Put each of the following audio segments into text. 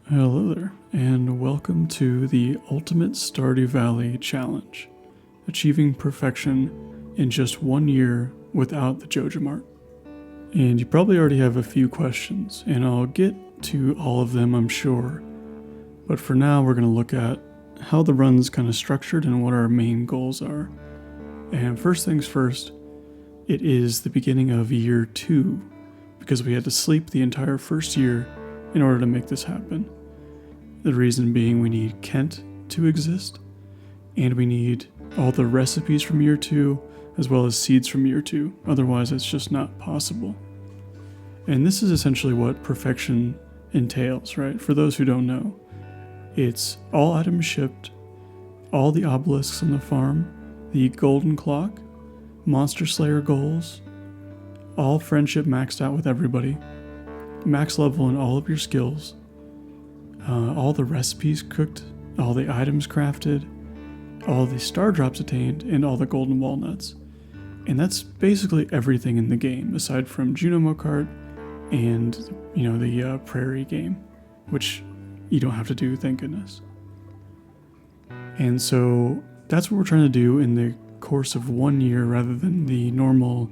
Hello there, and welcome to the Ultimate Stardew Valley Challenge, achieving perfection in just 1 year without the Joja Mart. And you probably already have a few questions, and I'll get to all of them, I'm sure. But for now, we're going to look at how the run's kind of structured and what our main goals are. And first things first, it is the beginning of year 2, because we had to sleep the entire first year in order to make this happen. The reason being we need Kent to exist, and we need all the recipes from year 2, as well as seeds from year 2, otherwise it's just not possible. And this is essentially what perfection entails, right? For those who don't know, it's all items shipped, all the obelisks on the farm, the golden clock, monster slayer goals, all friendship maxed out with everybody, max level in all of your skills, all the recipes cooked, all the items crafted, all the star drops attained, and all the golden walnuts. And that's basically everything in the game, aside from Juno Kart and, the prairie game, which you don't have to do, thank goodness. And so that's what we're trying to do in the course of 1 year rather than the normal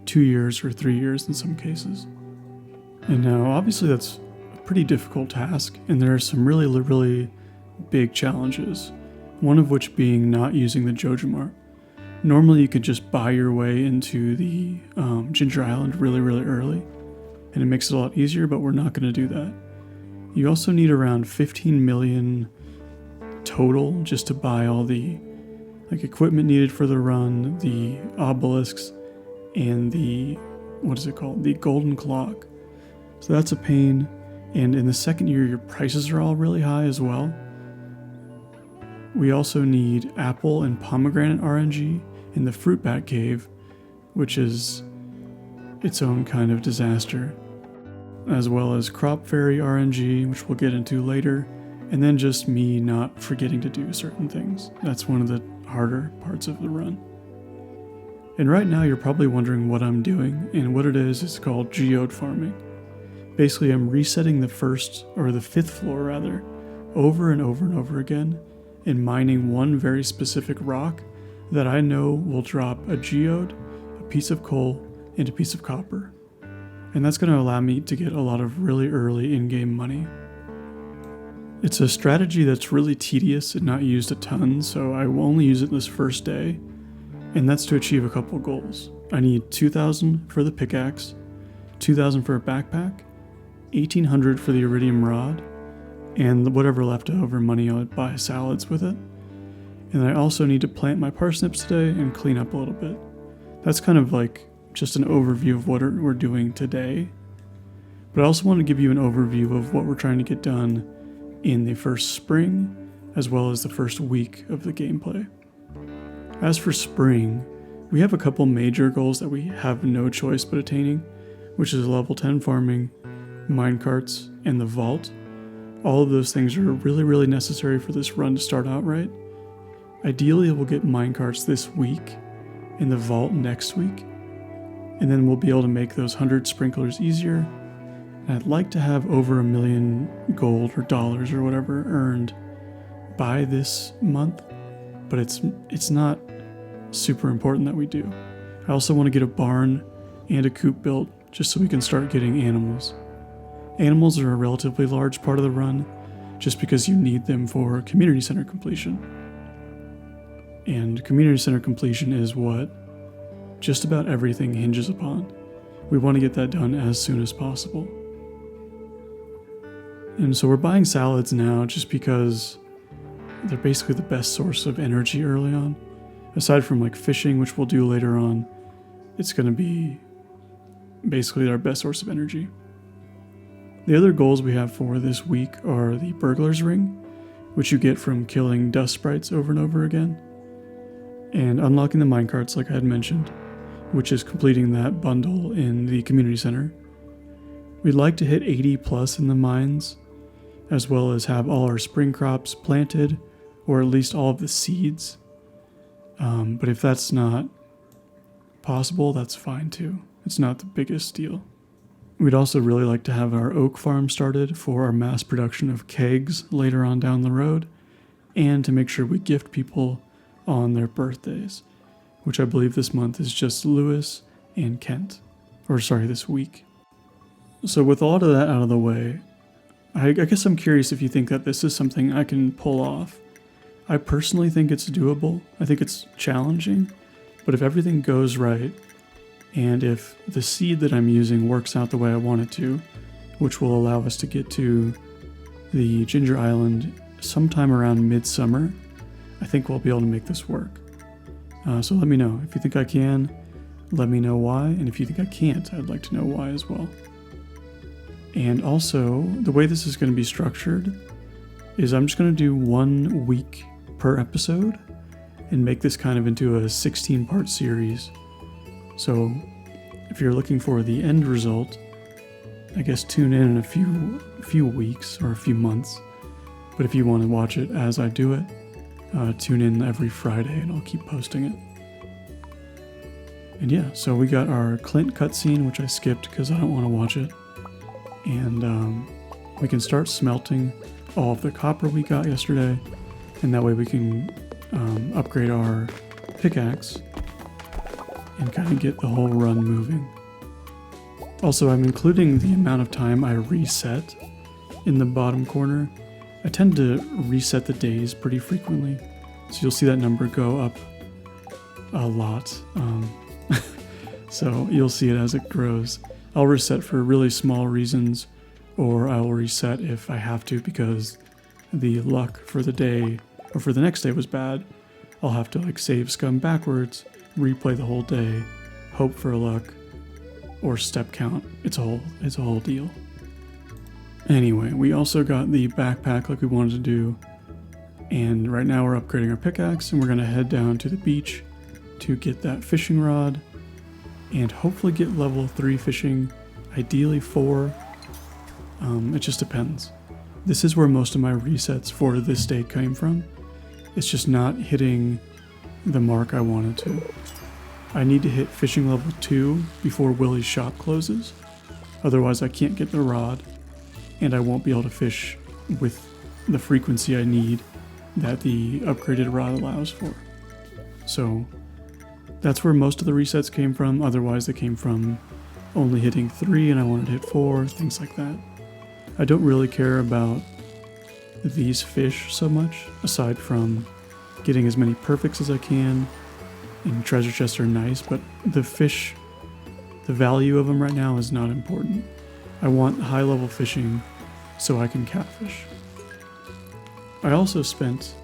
2 years or 3 years in some cases. And now, obviously, that's a pretty difficult task, and there are some really big challenges, one of which being not using the Joja Mart. Normally, you could just buy your way into the Ginger Island really early, and it makes it a lot easier, but we're not going to do that. You also need around 15 million total just to buy all the equipment needed for the run, the obelisks, and the golden clock. So that's a pain, and in the second year your prices are all really high as well. We also need apple and pomegranate RNG in the fruit bat cave, which is its own kind of disaster, as well as crop fairy RNG, which we'll get into later, and then just me not forgetting to do certain things. That's one of the harder parts of the run. And right now you're probably wondering what I'm doing, and what it is called geode farming. Basically, I'm resetting the fifth floor over and over again, and mining one very specific rock that I know will drop a geode, a piece of coal, and a piece of copper. And that's going to allow me to get a lot of really early in-game money. It's a strategy that's really tedious and not used a ton, so I will only use it this first day, and that's to achieve a couple goals. I need 2,000 for the pickaxe, 2,000 for a backpack, 1,800 for the iridium rod, and whatever leftover money I'll buy salads with it. And I also need to plant my parsnips today and clean up a little bit. That's kind of just an overview of what we're doing today. But I also want to give you an overview of what we're trying to get done in the first spring, as well as the first week of the gameplay. As for spring, we have a couple major goals that we have no choice but attaining, which is level 10 farming, minecarts, and the vault. All of those things are really necessary for this run to start out right. Ideally, we'll get minecarts this week and the vault next week, and then we'll be able to make those 100 sprinklers easier. And I'd like to have over 1 million gold or dollars or whatever earned by this month, but it's not super important that we do. I also want to get a barn and a coop built just so we can start getting animals. Animals are a relatively large part of the run, just because you need them for community center completion. And community center completion is what just about everything hinges upon. We want to get that done as soon as possible. And so we're buying salads now just because they're basically the best source of energy early on. Aside from fishing, which we'll do later on, it's going to be basically our best source of energy. The other goals we have for this week are the Burglar's Ring, which you get from killing dust sprites over and over again, and unlocking the minecarts like I had mentioned, which is completing that bundle in the community center. We'd like to hit 80 plus in the mines, as well as have all our spring crops planted, or at least all of the seeds. But if that's not possible, that's fine too. It's not the biggest deal. We'd also really like to have our oak farm started for our mass production of kegs later on down the road, and to make sure we gift people on their birthdays, which I believe this month is just Lewis and Kent. Or sorry, this week. So with all of that out of the way, I guess I'm curious if you think that this is something I can pull off. I personally think it's doable. I think it's challenging, but if everything goes right, and if the seed that I'm using works out the way I want it to, which will allow us to get to the Ginger Island sometime around midsummer, I think we'll be able to make this work. So let me know. If you think I can, let me know why, and if you think I can't, I'd like to know why as well. And also, the way this is going to be structured is I'm just going to do 1 week per episode and make this kind of into a 16-part series. So if you're looking for the end result, I guess tune in a few weeks or a few months. But if you want to watch it as I do it, tune in every Friday and I'll keep posting it. And yeah, so we got our Clint cutscene, which I skipped because I don't want to watch it. And we can start smelting all of the copper we got yesterday, and that way we can upgrade our pickaxe and kind of get the whole run moving. Also, I'm including the amount of time I reset in the bottom corner. I tend to reset the days pretty frequently, so you'll see that number go up a lot. So you'll see it as it grows. I'll reset for really small reasons, or I will reset if I have to because the luck for the day or for the next day was bad. I'll have to like save scum backwards, replay the whole day, hope for luck, or step count. It's a whole deal. Anyway, we also got the backpack like we wanted to do, and right now we're upgrading our pickaxe and we're gonna head down to the beach to get that fishing rod and hopefully get level 3 fishing, ideally 4. It just depends. This is where most of my resets for this day came from. It's just not hitting the mark I wanted to. I need to hit fishing level 2 before Willie's shop closes. Otherwise I can't get the rod, and I won't be able to fish with the frequency I need that the upgraded rod allows for. So that's where most of the resets came from. Otherwise they came from only hitting 3 and I wanted to hit 4, things like that. I don't really care about these fish so much, aside from getting as many perfects as I can, and treasure chests are nice, but the fish, the value of them right now is not important. I want high level fishing so I can catfish. I also spent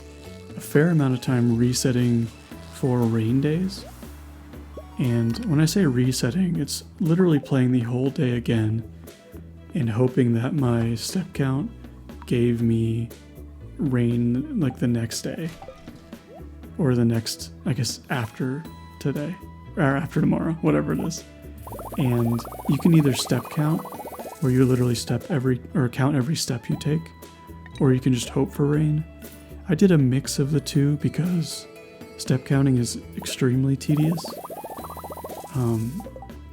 a fair amount of time resetting for rain days. And when I say resetting, it's literally playing the whole day again and hoping that my step count gave me rain like the next day. Or the next, I guess, after today. Or after tomorrow, whatever it is. And you can either step count, where you literally count every step you take, or you can just hope for rain. I did a mix of the two because step counting is extremely tedious.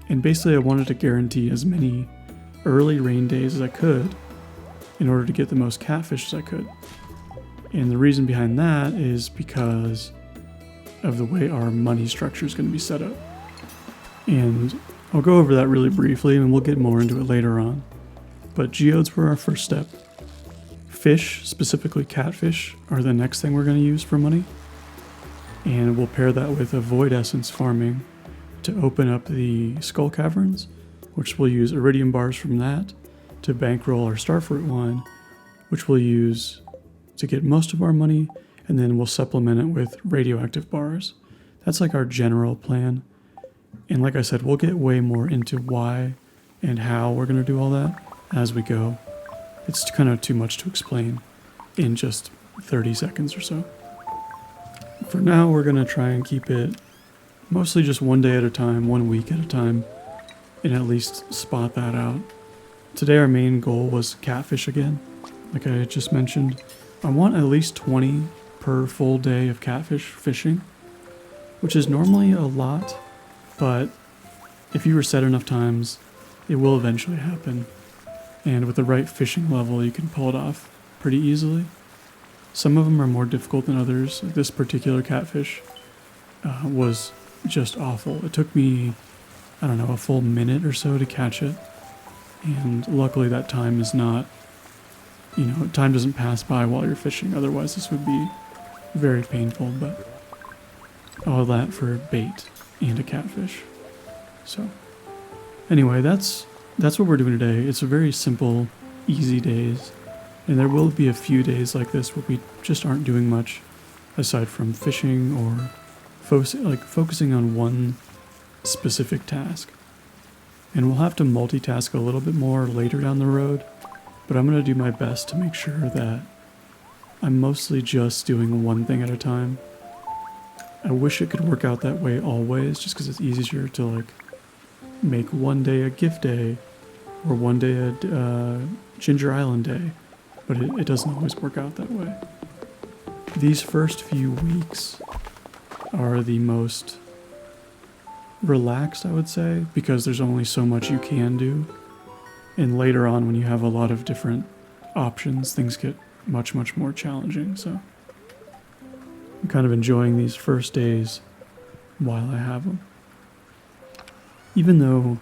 And basically I wanted to guarantee as many early rain days as I could in order to get the most catfish as I could. And the reason behind that is because of the way our money structure is going to be set up. And I'll go over that really briefly and we'll get more into it later on. But geodes were our first step. Fish, specifically catfish, are the next thing we're going to use for money. And we'll pair that with a void essence farming to open up the skull caverns, which we'll use iridium bars from that to bankroll our starfruit wine, which we'll use to get most of our money, and then we'll supplement it with radioactive bars. That's like our general plan. And like I said, we'll get way more into why and how we're going to do all that as we go. It's kind of too much to explain in just 30 seconds or so. For now, we're going to try and keep it mostly just 1 day at a time, 1 week at a time, and at least spot that out. Today our main goal was catfish again, like I just mentioned. I want at least 20 per full day of catfish fishing, which is normally a lot, but if you reset enough times, it will eventually happen. And with the right fishing level, you can pull it off pretty easily. Some of them are more difficult than others. This particular catfish was just awful. It took me, I don't know, a full minute or so to catch it. And luckily that time is not, time doesn't pass by while you're fishing. Otherwise this would be very painful, but all that for bait and a catfish. So anyway, that's what we're doing today. It's a very simple, easy days. And there will be a few days like this where we just aren't doing much aside from fishing or focusing on one specific task. And we'll have to multitask a little bit more later down the road, but I'm going to do my best to make sure that I'm mostly just doing one thing at a time. I wish it could work out that way always, just because it's easier to make one day a gift day or one day a Ginger Island day, but it doesn't always work out that way. These first few weeks are the most relaxed, I would say, because there's only so much you can do. And later on, when you have a lot of different options, things get much, much more challenging. So I'm kind of enjoying these first days while I have them. Even though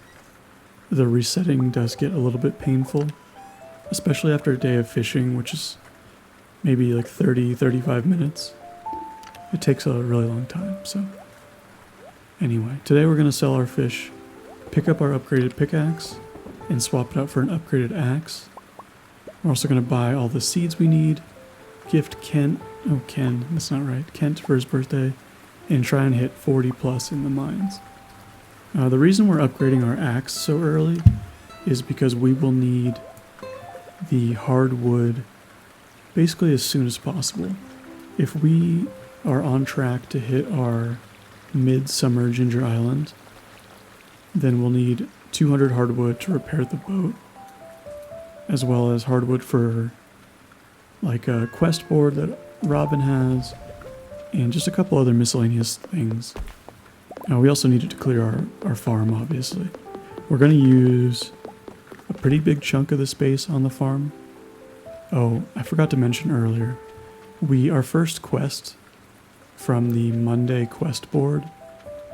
the resetting does get a little bit painful, especially after a day of fishing, which is maybe 35 minutes. It takes a really long time, so. Anyway, today we're going to sell our fish, pick up our upgraded pickaxe, and swap it out for an upgraded axe. We're also going to buy all the seeds we need, gift Ken, that's not right, Kent for his birthday, and try and hit 40 plus in the mines. The reason we're upgrading our axe so early is because we will need the hardwood basically as soon as possible. If we are on track to hit our midsummer Ginger Island, then we'll need 200 hardwood to repair the boat, as well as hardwood for a quest board that Robin has, and just a couple other miscellaneous things. Now we also needed to clear our farm, obviously. We're going to use a pretty big chunk of the space on the farm. Oh, I forgot to mention earlier, our first quest from the Monday quest board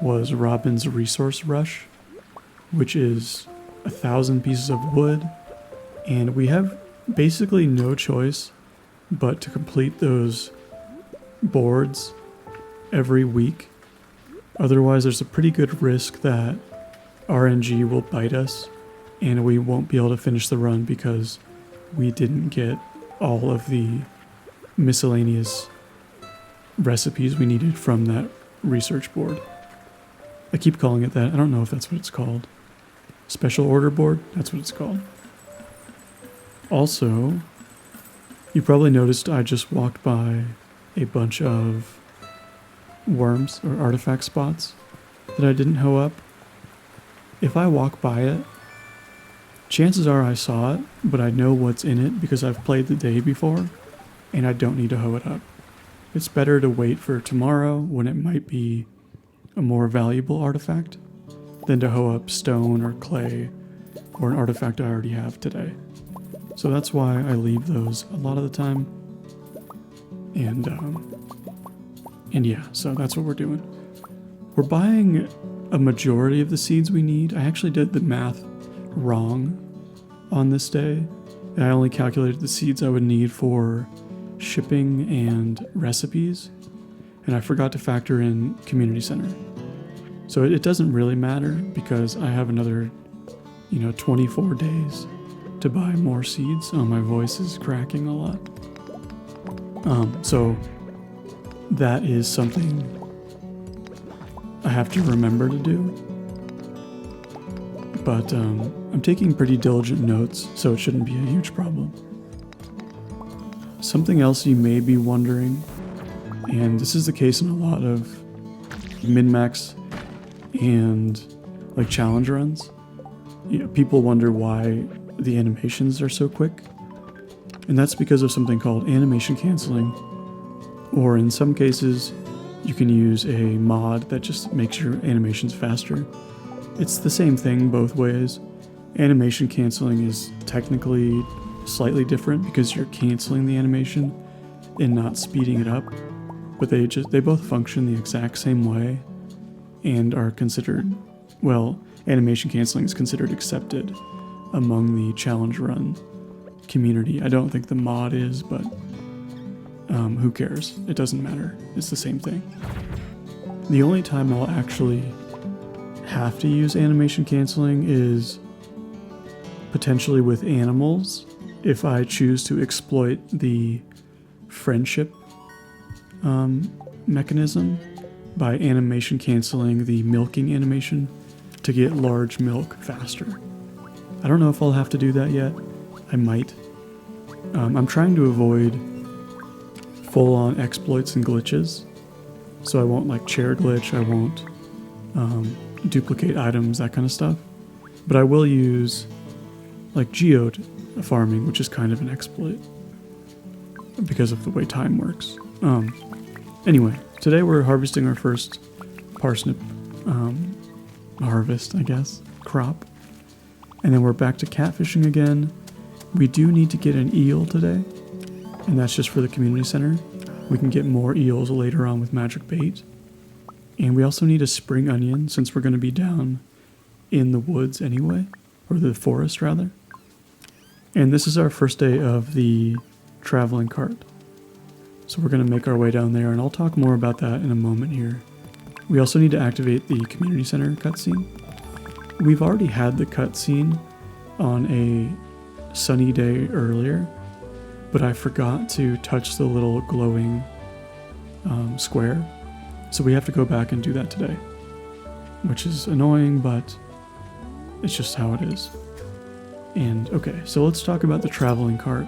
was Robin's Resource Rush, which is 1,000 pieces of wood, and we have basically no choice but to complete those boards every week. Otherwise, there's a pretty good risk that RNG will bite us and we won't be able to finish the run because we didn't get all of the miscellaneous recipes we needed from that research board. I keep calling it that. I don't know if that's what it's called. Special order board? That's what it's called. Also, you probably noticed I just walked by a bunch of worms or artifact spots that I didn't hoe up. If I walk by it, chances are I saw it, but I know what's in it because I've played the day before and I don't need to hoe it up. It's better to wait for tomorrow when it might be a more valuable artifact than to hoe up stone or clay or an artifact I already have today. So that's why I leave those a lot of the time. And yeah, so that's what we're doing. We're buying a majority of the seeds we need. I actually did the math wrong on this day. I only calculated the seeds I would need for shipping and recipes, and I forgot to factor in community center. So it doesn't really matter because I have another, 24 days to buy more seeds. Oh, my voice is cracking a lot. So that is something I have to remember to do. But I'm taking pretty diligent notes, so it shouldn't be a huge problem. Something else you may be wondering, and this is the case in a lot of min-max and challenge runs. People wonder why the animations are so quick, and that's because of something called animation canceling, or in some cases you can use a mod that just makes your animations faster. It's the same thing both ways, Animation canceling is technically slightly different because you're canceling the animation and not speeding it up, but they both function the exact same way and are considered, well, animation canceling is considered accepted among the challenge run community. I don't think the mod is, but who cares? It doesn't matter. It's the same thing. The only time I'll actually have to use animation canceling is potentially with animals if I choose to exploit the friendship mechanism by animation canceling the milking animation to get large milk faster. I don't know if I'll have to do that yet. I might. I'm trying to avoid full-on exploits and glitches, so I won't like chair glitch, I won't duplicate items, that kind of stuff. But I will use like geode farming, which is kind of an exploit because of the way time works. Anyway, today we're harvesting our first parsnip harvest, I guess, crop. And then we're back to catfishing again. We do need to get an eel today, and that's just for the community center. We can get more eels later on with magic bait. And we also need a spring onion since we're going to be down in the woods anyway, or the forest rather. And this is our first day of the traveling cart. So we're going to make our way down there, and I'll talk more about that in a moment here. We also need to activate the community center cutscene. We've already had the cutscene on a sunny day earlier, but I forgot to touch the little glowing square. So we have to go back and do that today, which is annoying, but it's just how it is. And okay, so let's talk about the traveling cart.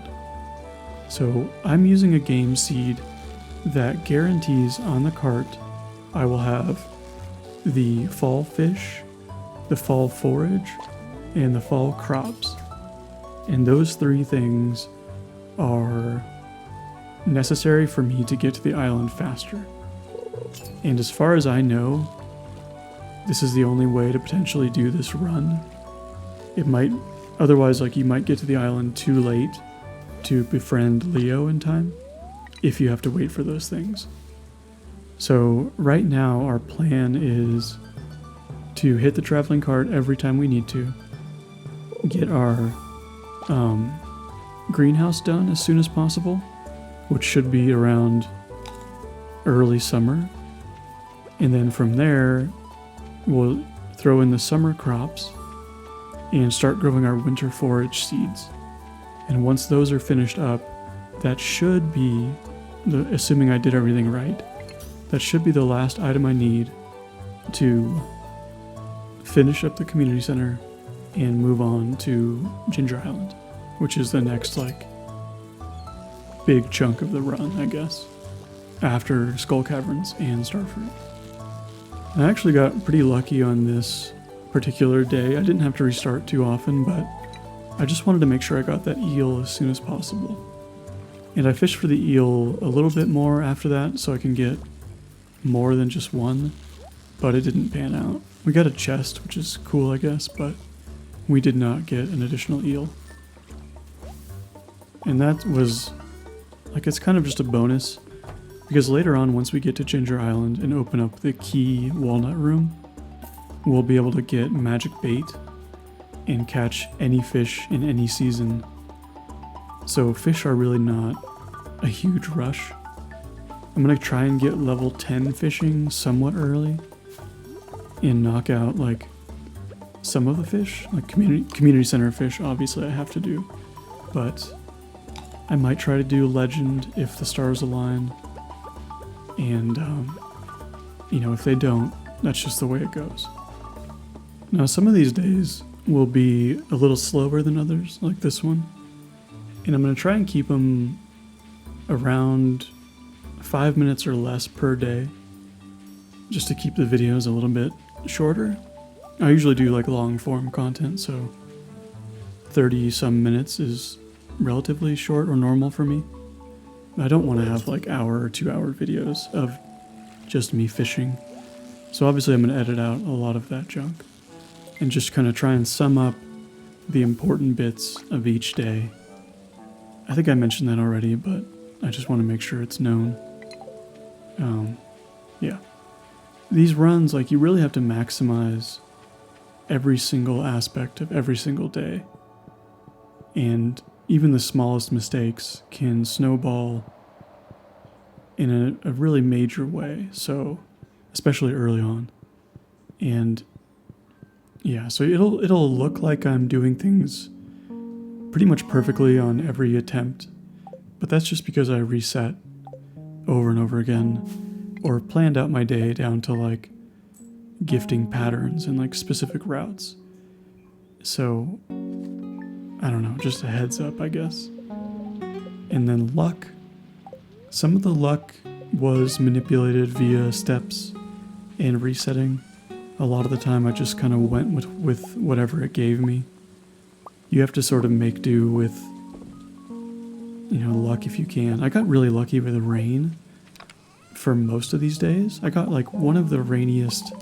So I'm using a game seed that guarantees on the cart I will have the fall fish, the fall forage, and the fall crops. And those three things are necessary for me to get to the island faster. And as far as I know, this is the only way to potentially do this run. It might, otherwise, like, you might get to the island too late to befriend Leo in time if you have to wait for those things. So right now our plan is to hit the traveling cart every time we need to, get our greenhouse done as soon as possible, which should be around early summer, and then from there we'll throw in the summer crops and start growing our winter forage seeds. And once those are finished up, that should be, assuming I did everything right, that should be the last item I need to finish up the community center and move on to Ginger Island, which is the next like big chunk of the run, I guess, after Skull Caverns and Starfruit. I actually got pretty lucky on this particular day. I didn't have to restart too often, but I just wanted to make sure I got that eel as soon as possible. And I fished for the eel a little bit more after that so I can get more than just one, but it didn't pan out. We got a chest, which is cool, I guess, but we did not get an additional eel. And that was, like, it's kind of just a bonus, because later on, once we get to Ginger Island and open up the key walnut room, we'll be able to get magic bait and catch any fish in any season. So fish are really not a huge rush. I'm gonna try and get level 10 fishing somewhat early and knock out like some of the fish, like community center fish obviously I have to do, but I might try to do legend if the stars align, and you know, if they don't, that's just the way it goes. Now some of these days will be a little slower than others, like this one, and I'm gonna try and keep them around 5 minutes or less per day, just to keep the videos a little bit shorter. I usually do like long form content, so 30 some minutes is relatively short or normal for me. I don't want to have like hour or 2 hour videos of just me fishing. So obviously I'm going to edit out a lot of that junk and just kind of try and sum up the important bits of each day. I think I mentioned that already, but I just want to make sure it's known. Yeah. These runs, like, you really have to maximize every single aspect of every single day. And even the smallest mistakes can snowball in a really major way, so especially early on. And yeah, so it'll look like I'm doing things pretty much perfectly on every attempt, but that's just because I reset over and over again, or planned out my day down to like gifting patterns and like specific routes. So I don't know, just a heads up, I guess. And then luck. Some of the luck was manipulated via steps and resetting. A lot of the time I just kind of went with whatever it gave me. You have to sort of make do with, luck if you can. I got really lucky with the rain for most of these days. I got like one of the rainiest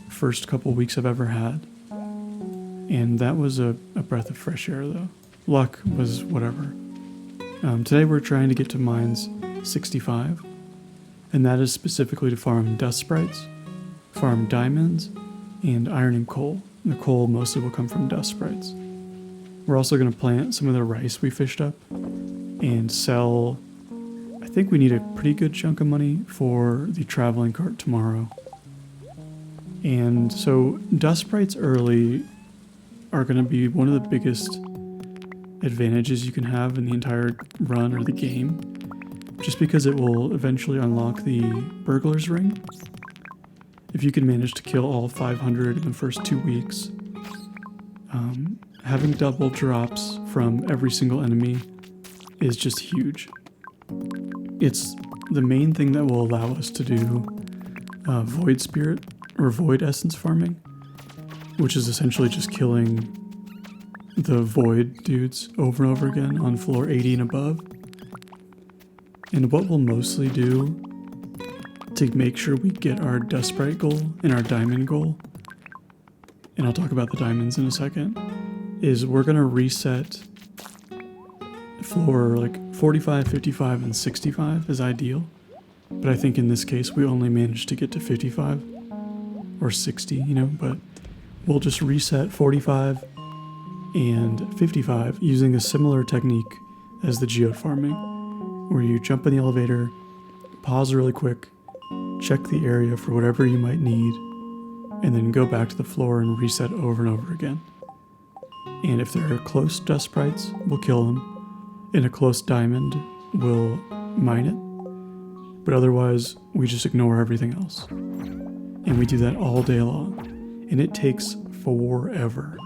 first couple weeks I've ever had. And that was a breath of fresh air though. Luck was whatever. Today we're trying to get to mines 65. And that is specifically to farm dust sprites, farm diamonds, and iron and coal. The coal mostly will come from dust sprites. We're also going to plant some of the rice we fished up and sell. I think we need a pretty good chunk of money for the traveling cart tomorrow. And so dust sprites early are going to be one of the biggest advantages you can have in the entire run or the game, just because it will eventually unlock the burglar's ring. If you can manage to kill all 500 in the first 2 weeks, having double drops from every single enemy is just huge. It's the main thing that will allow us to do void spirit or void essence farming, which is essentially just killing the void dudes over and over again on floor 80 and above. And what we'll mostly do to make sure we get our dust sprite goal and our diamond goal, and I'll talk about the diamonds in a second, is we're going to reset floor like 45, 55, and 65 is ideal. But I think in this case we only managed to get to 55 or 60, but we'll just reset 45 and 55 using a similar technique as the geode farming, where you jump in the elevator, pause really quick, check the area for whatever you might need, and then go back to the floor and reset over and over again. And if there are close dust sprites, we'll kill them. In a close diamond, we'll mine it. But otherwise, we just ignore everything else. And we do that all day long. And it takes forever.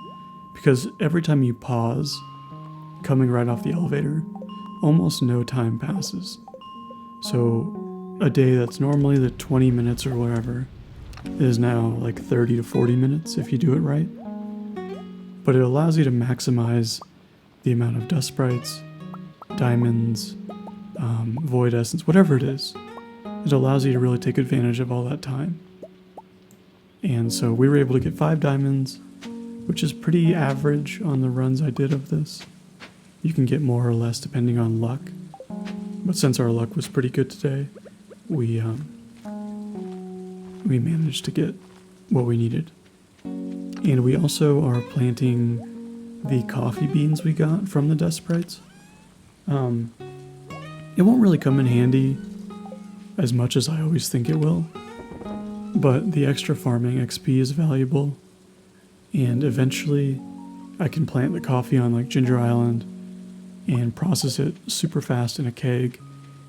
Because every time you pause, coming right off the elevator, almost no time passes. So a day that's normally the 20 minutes or whatever is now like 30 to 40 minutes if you do it right. But it allows you to maximize the amount of dust sprites, diamonds, void essence, whatever it is. It allows you to really take advantage of all that time. And so we were able to get 5 diamonds, which is pretty average on the runs I did of this. You can get more or less depending on luck. But since our luck was pretty good today, we managed to get what we needed. And we also are planting the coffee beans we got from the dust sprites. It won't really come in handy as much as I always think it will, but the extra farming XP is valuable, and eventually I can plant the coffee on like Ginger Island and process it super fast in a keg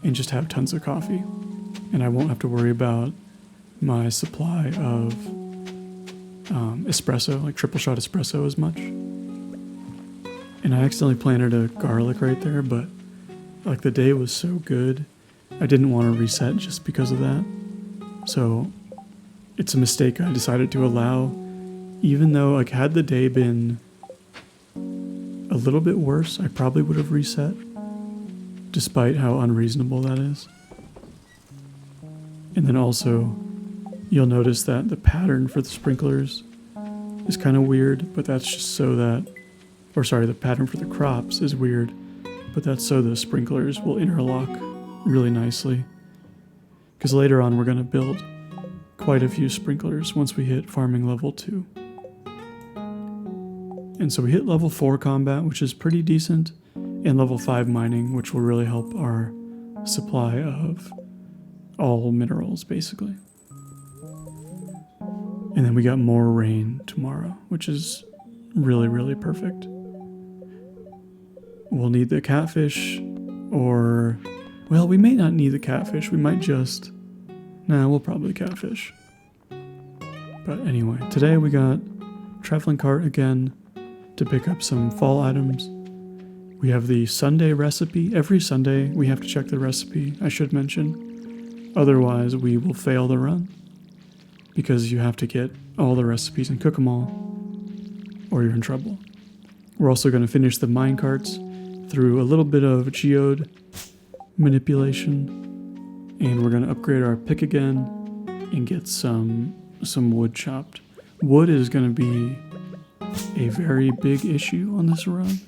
and just have tons of coffee. And I won't have to worry about my supply of espresso, like triple shot espresso as much. And I accidentally planted a garlic right there, but like the day was so good, I didn't want to reset just because of that. So it's a mistake I decided to allow, even though like had the day been a little bit worse, I probably would have reset, despite how unreasonable that is. And then also, you'll notice that the pattern for the sprinklers is kind of weird, but that's just so that or sorry, the pattern for the crops is weird, but that's so the sprinklers will interlock really nicely. Because later on we're going to build quite a few sprinklers once we hit farming level 2. And so we hit level 4 combat, which is pretty decent, and level 5 mining, which will really help our supply of all minerals, basically. And then we got more rain tomorrow, which is really, really perfect. We'll need the catfish, or... well, we may not need the catfish. We might just... nah, we'll probably catfish. But anyway, today we got traveling cart again to pick up some fall items. We have the Sunday recipe. Every Sunday we have to check the recipe, I should mention. Otherwise we will fail the run. Because you have to get all the recipes and cook them all, or you're in trouble. We're also going to finish the minecarts through a little bit of geode manipulation, and we're going to upgrade our pick again and get some wood chopped. Wood is going to be a very big issue on this run,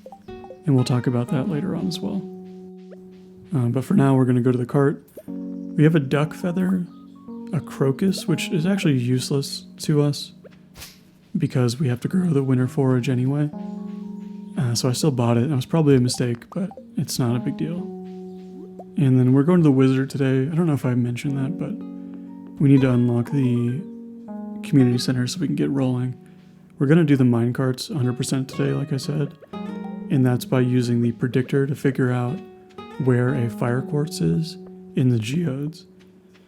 and we'll talk about that later on as well. But for now, we're going to go to the cart. We have a duck feather, a crocus, which is actually useless to us because we have to grow the winter forage anyway. So I still bought it. It was probably a mistake, but it's not a big deal. And then we're going to the wizard today. I don't know if I mentioned that, but we need to unlock the community center so we can get rolling. We're going to do the minecarts 100% today, like I said. And that's by using the predictor to figure out where a fire quartz is in the geodes.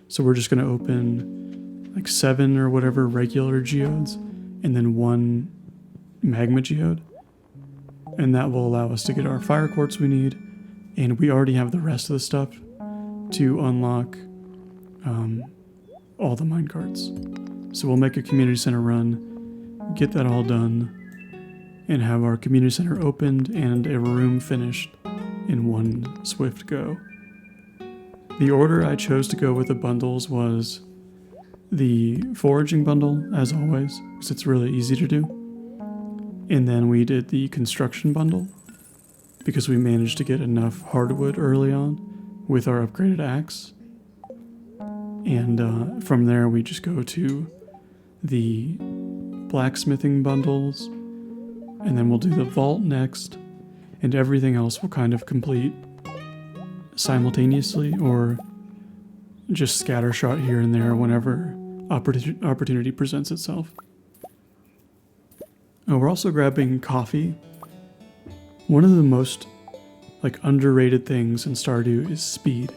So we're just going to open like 7 or whatever regular geodes and then 1 magma geode. And that will allow us to get our fire quartz we need. And we already have the rest of the stuff to unlock all the minecarts. So we'll make a community center run, get that all done, and have our community center opened and a room finished in one swift go. The order I chose to go with the bundles was the foraging bundle, as always, because it's really easy to do. And then we did the construction bundle, because we managed to get enough hardwood early on with our upgraded axe. And from there we just go to the blacksmithing bundles, and then we'll do the vault next, and everything else will kind of complete simultaneously or just scattershot here and there whenever opportunity presents itself. We're also grabbing coffee. One of the most underrated things in Stardew is speed.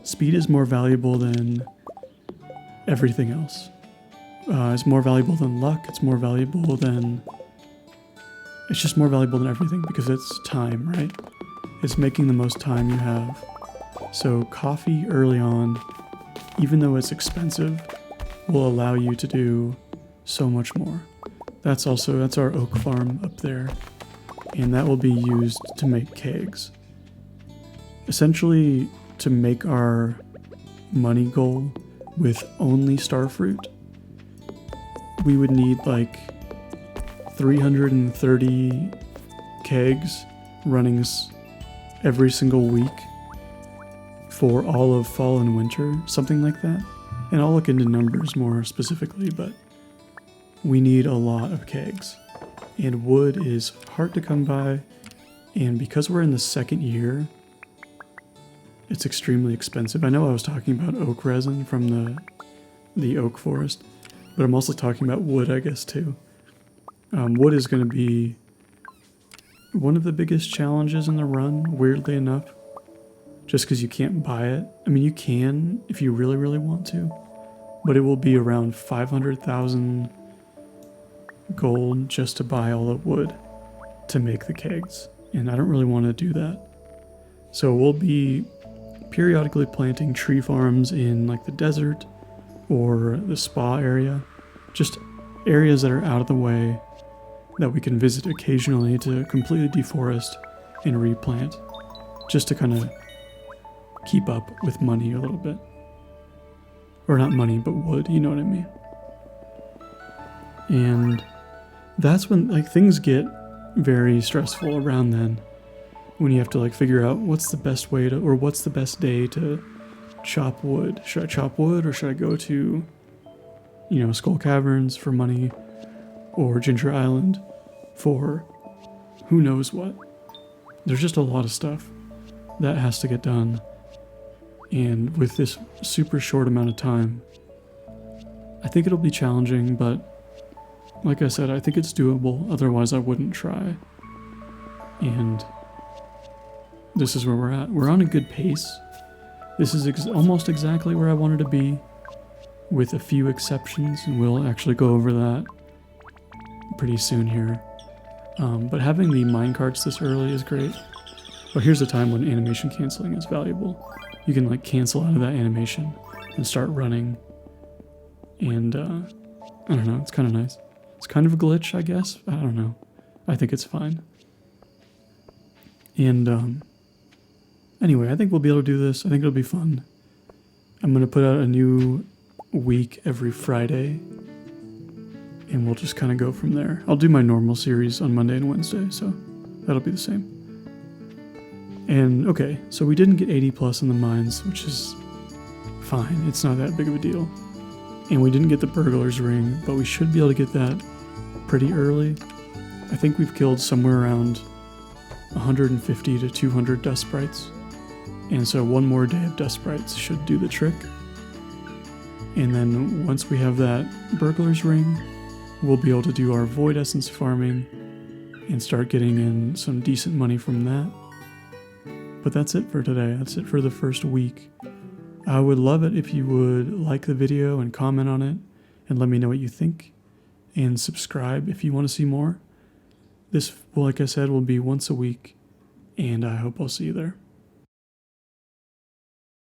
Speed is more valuable than everything else. It's more valuable than luck. It's more valuable than... it's just more valuable than everything because it's time, right? It's making the most time you have. So coffee early on, even though it's expensive, will allow you to do so much more. That's our oak farm up there, and that will be used to make kegs. Essentially, to make our money goal with only starfruit, we would need 330 kegs running every single week for all of fall and winter, something like that. And I'll look into numbers more specifically, but we need a lot of kegs. And wood is hard to come by, and because we're in the second year, it's extremely expensive. I know I was talking about oak resin from the oak forest, but I'm also talking about wood, I guess, too. Wood is going to be one of the biggest challenges in the run, weirdly enough, just because you can't buy it. I mean, you can if you really, really want to, but it will be around 500,000 gold just to buy all the wood to make the kegs, and I don't really want to do that. So we'll be periodically planting tree farms in the desert or the spa area, just areas that are out of the way that we can visit occasionally to completely deforest and replant, just to kind of keep up with money a little bit. Or not money, but wood, you know what I mean. And that's when things get very stressful around then, when you have to like figure out what's the best way to, or what's the best day to chop wood. Should I chop wood, or should I go to, Skull Caverns for money, or Ginger Island for who knows what? There's just a lot of stuff that has to get done, and with this super short amount of time, I think it'll be challenging, but like I said, I think it's doable, otherwise I wouldn't try. And this is where we're at. We're on a good pace. This is almost exactly where I wanted to be, with a few exceptions, and we'll actually go over that pretty soon here. But having the minecarts this early is great. But here's a time when animation canceling is valuable. You can like cancel out of that animation and start running. And I don't know, it's kind of nice. It's kind of a glitch, I guess. I don't know. I think it's fine. And anyway, I think we'll be able to do this. I think it'll be fun. I'm going to put out a new week every Friday, and we'll just kind of go from there. I'll do my normal series on Monday and Wednesday, so that'll be the same. And okay, so we didn't get 80 plus in the mines, which is fine. It's not that big of a deal. And we didn't get the burglar's ring, but we should be able to get that pretty early. I think we've killed somewhere around 150 to 200 dust sprites. And so one more day of dust sprites should do the trick. And then once we have that burglar's ring, we'll be able to do our void essence farming and start getting in some decent money from that. But that's it for today. That's it for the first week. I would love it if you would like the video and comment on it and let me know what you think, and subscribe if you want to see more. This, like I said, will be once a week, and I hope I'll see you there.